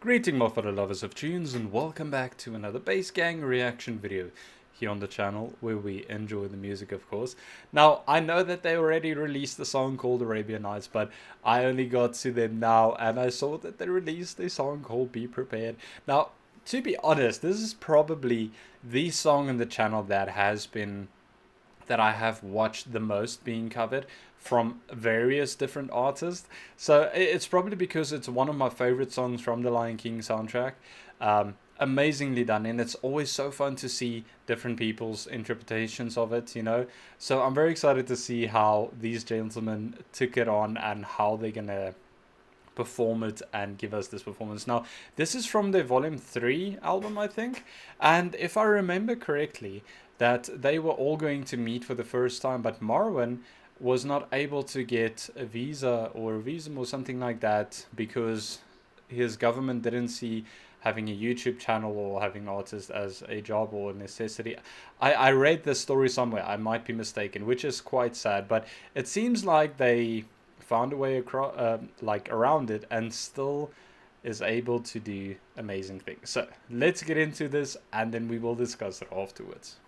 Greeting my fellow lovers of tunes and welcome back to another Bass Gang reaction video here on the channel where we enjoy the music, of course. Now, I know that they already released a song called Arabian Nights, but I only got to them now and I saw that they released a song called Be Prepared. Now, to be honest, this is probably the song on the channel that I have watched the most being covered from various different artists. So it's probably because it's one of my favorite songs from the Lion King soundtrack. Amazingly done, and it's always so fun to see different people's interpretations of it, you know. So I'm very excited to see how these gentlemen took it on and how they're gonna perform it and give us this performance. Now, this is from their Volume 3 album, I think, and if I remember correctly, that they were all going to meet for the first time, but Marwan was not able to get a visa or a visum or something like that because his government didn't see having a YouTube channel or having artists as a job or a necessity. I read this story somewhere, I might be mistaken, which is quite sad, but it seems like they found a way across, around it, and still is able to do amazing things. So let's get into this and then we will discuss it afterwards.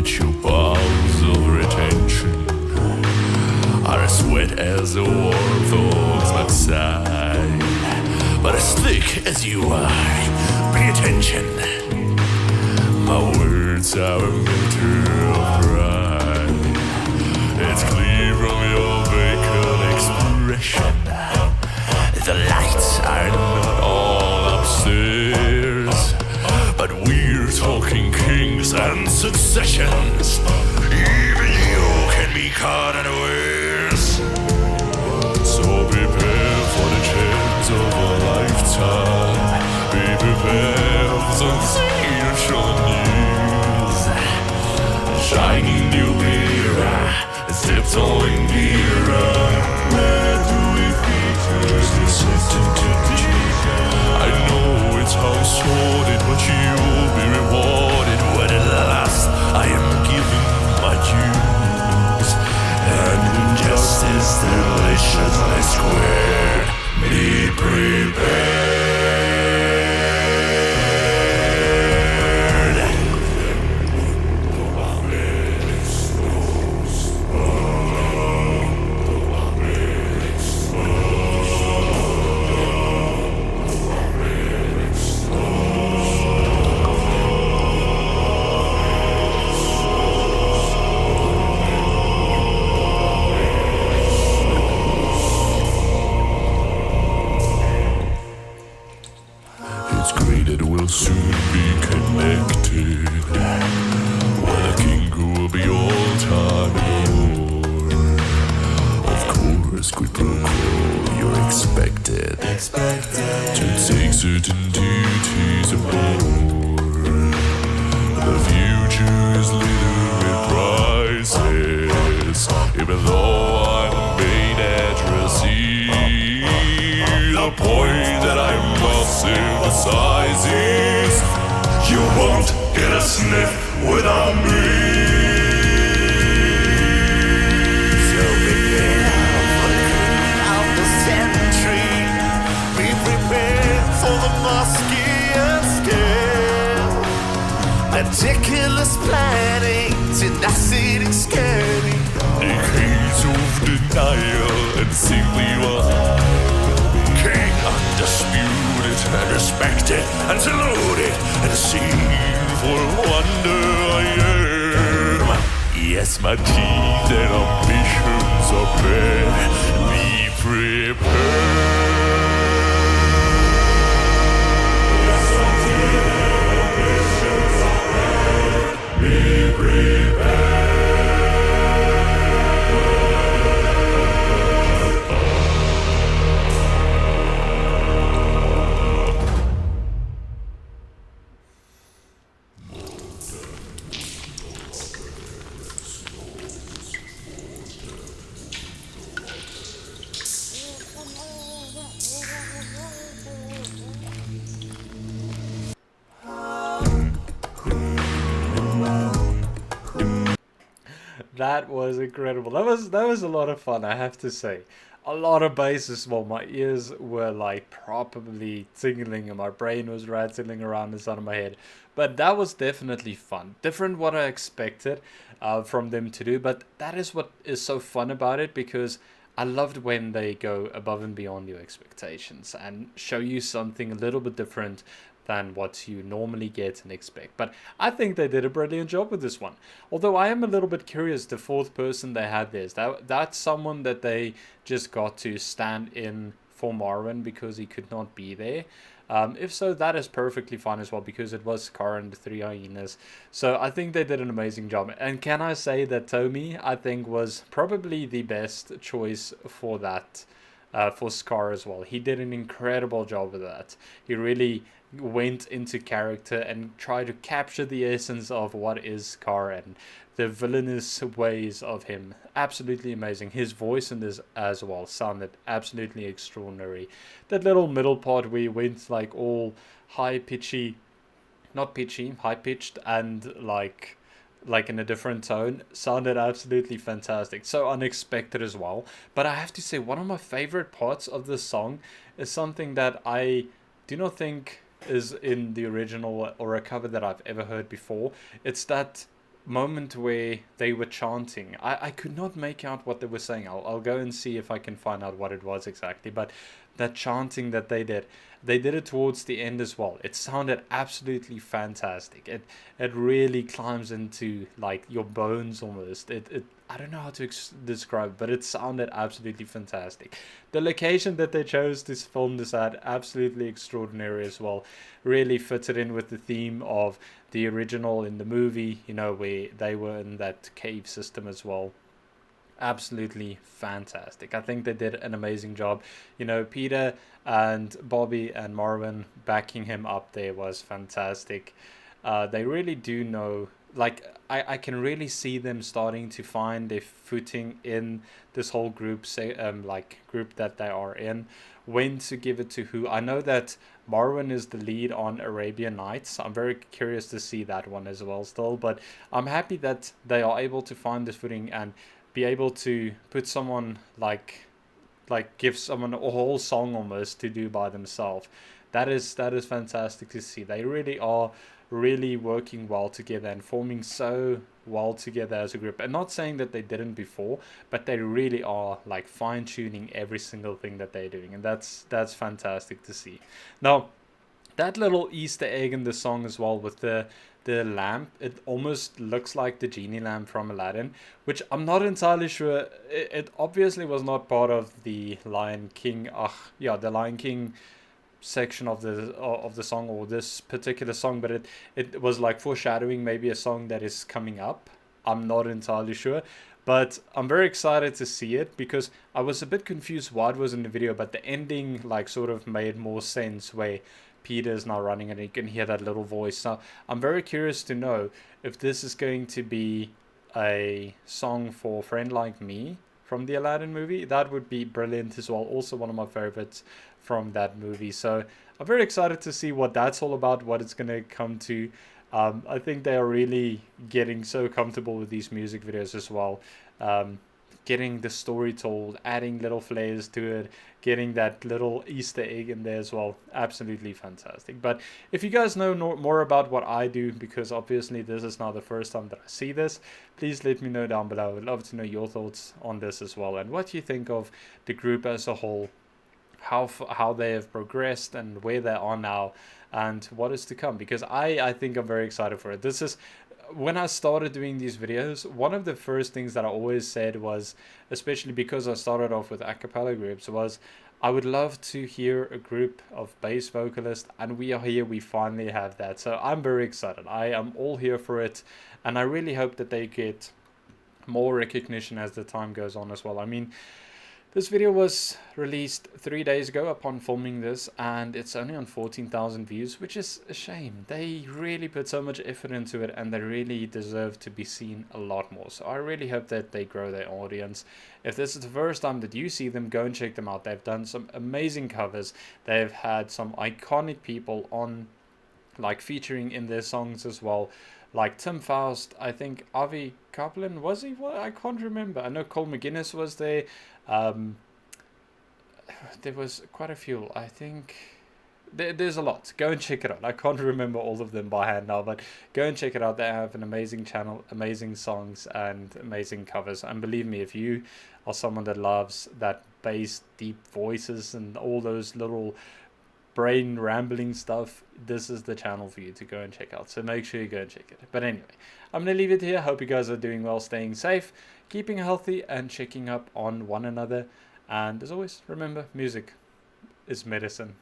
Your balls of retention are as wet as a warthog's backside, but as thick as you are. Pay attention. My words are a matter of pride. It's clear from your vacant expression. The lights are not all upstairs, but we're talking kings and successions. Even you can be caught unawares. So prepare for the chance of a lifetime. Be prepared for some spiritual news. Shining new mirror, tiptoeing nearer. Where do we feature? Descending to the I know it's how sordid, but you will be rewarded when at last I am given my dues. And injustice deliciously squared. Be prepared. We'll soon be connected. Well, a king will be all time lord. Of course, quid pro quo, you're expected to take certain duties aboard. The future is littered with prizes, even though I'm main address. The point that I must emphasize is you won't get a sniff without me. So prepare for the queen of the century. Be prepared for the Moscow scale. Meticulous planning, tenacity scary. Decades of denial and simply king undisputed and respected and saluted and seen for wonder. Yes, my teeth and ambitions are bare. Be prepared. Yes, my teeth and ambitions are bare. Be prepared. That was incredible. That was a lot of fun, I have to say. A lot of bass as well. My ears were like probably tingling and my brain was rattling around inside of my head. But that was definitely fun. Different what I expected from them to do. But that is what is so fun about it, because I loved when they go above and beyond your expectations and show you something a little bit different than what you normally get and expect. But I think they did a brilliant job with this one. Although I am a little bit curious, the fourth person they had there, that's someone that they just got to stand in for Marvin because he could not be there. If so, that is perfectly fine as well, because it was Scar and the Three Hyenas. So I think they did an amazing job. And can I say that Tommy, I think, was probably the best choice for that, for Scar as well. He did an incredible job with that. He really went into character and tried to capture the essence of what is Scar and the villainous ways of him. Absolutely amazing. His voice in this as well sounded absolutely extraordinary. That little middle part where he went like all high pitchy, not pitchy, high pitched, and like in a different tone, sounded absolutely fantastic. So unexpected as well. But I have to say, one of my favorite parts of this song is something that I do not think is in the original or a cover that I've ever heard before. It's that moment where they were chanting. I could not make out what they were saying. I'll go and see if I can find out what it was exactly. But that chanting that they did it towards the end as well. It sounded absolutely fantastic. It really climbs into like your bones almost. It I don't know how to describe, but it sounded absolutely fantastic. The location that they chose to film this at, absolutely extraordinary as well. Really fitted in with the theme of the original in the movie, where they were in that cave system as well. Absolutely fantastic. I think they did an amazing job. Peter and Bobby and Marvin backing him up there was fantastic. They really do know, like, I can really see them starting to find their footing in this whole group, group that they are in, when to give it to who. I know that Marvin is the lead on Arabian Nights. I'm very curious to see that one as well still, but I'm happy that they are able to find this footing and be able to put someone like give someone a whole song almost to do by themselves. That is fantastic to see. They really are really working well together and forming so well together as a group. And not saying that they didn't before, but they really are like fine tuning every single thing that they're doing, and that's fantastic to see. Now, that little Easter egg in the song as well with the lamp, it almost looks like the genie lamp from Aladdin, which I'm not entirely sure. It obviously was not part of the Lion King. The Lion King section of the song, or this particular song, but it was like foreshadowing maybe a song that is coming up. I'm not entirely sure, but I'm very excited to see it, because I was a bit confused why it was in the video, but the ending like sort of made more sense, where Peter is now running and you can hear that little voice. Now I'm very curious to know if this is going to be a song for Friend Like Me from the Aladdin movie. That would be brilliant as well. Also one of my favorites from that movie. So I'm very excited to see what that's all about, what it's going to come to. I think they are really getting so comfortable with these music videos as well. Getting the story told, adding little flares to it, getting that little Easter egg in there as well. Absolutely fantastic. But if you guys know more about what I do, because obviously this is not the first time that I see this, please let me know down below. I would love to know your thoughts on this as well, and what you think of the group as a whole, how they have progressed and where they are now, and what is to come, because I think I'm very excited for it. This is when I started doing these videos, one of the first things that I always said was, especially because I started off with a cappella groups, was I would love to hear a group of bass vocalists, and we are here, we finally have that. So I'm very excited. I am all here for it, and I really hope that they get more recognition as the time goes on as well. I mean, this video was released 3 days ago upon filming this, and it's only on 14,000 views, which is a shame. They really put so much effort into it, and they really deserve to be seen a lot more. So I really hope that they grow their audience. If this is the first time that you see them, go and check them out. They've done some amazing covers. They've had some iconic people on, like, featuring in their songs as well. Like Tim Faust, I think Avi Kaplan, was he? Well, I can't remember. I know Cole McGuinness was there. Um, there was quite a few. I think there's a lot. Go and check it out. I can't remember all of them by hand now, but go and check it out. They have an amazing channel, amazing songs, and amazing covers. And believe me, if you are someone that loves that bass, deep voices, and all those little brain rambling stuff, this is the channel for you to go and check out. So make sure you go and check it. But anyway, I'm gonna leave it here. Hope you guys are doing well, staying safe, keeping healthy, and checking up on one another. And as always, remember, music is medicine.